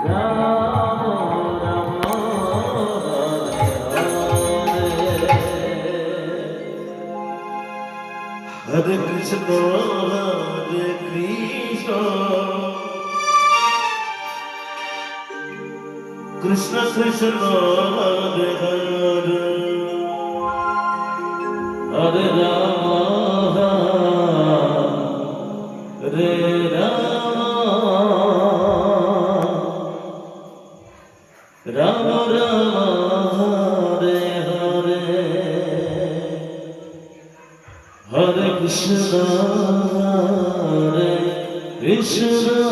Hare Krishna, Hare Krishna, Krishna Krishna, Hare Hare, Hare Rama, Hare Rama, Rama Rama, Hare Hare, Hare Krishna, Hare Krishna,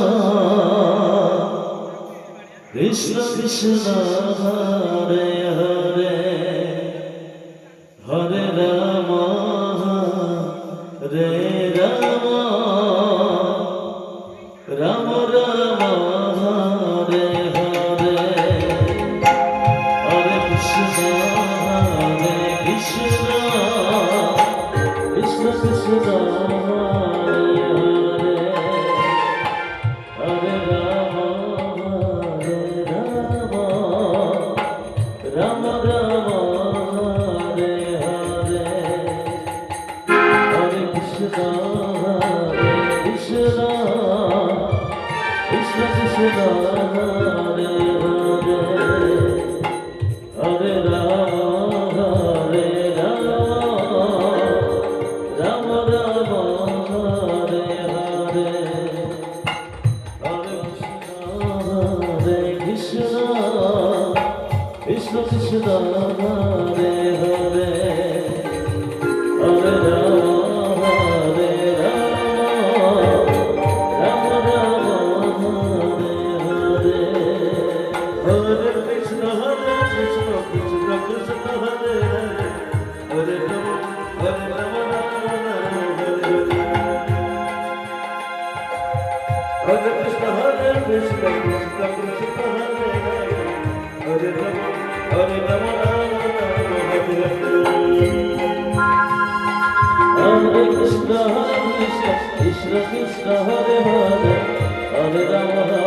Krishna Krishna, Hare Hare, Hare Rama, Hare Rama, Rama Rama, Hare Hare, Hare Krishna, Hare Krishna, Krishna Krishna, Hare Hare, Hare Rama, Hare Rama, Rama Rama, Hare Hare, Hare Krishna, Hare Krishna, Krishna Krishna, Hare Hare, Hare Rama, Hare Rama, Rama Rama, Hare Hare, Hare Krishna, Krishna Krishna, Hare Hare, Hare Rama, Hare Rama, Rama Rama, Hare Hare, Hare Krishna, Krishna Krishna, Hare Hare, Hare Rama, Hare Rama, Hare Hare. Hare Krishna, Krishna Krishna, Hare Hare, Hare Rama, Hare Rama, Hare Hare. Hare Krishna, Krishna Krishna, Hare Hare, Hare Rama,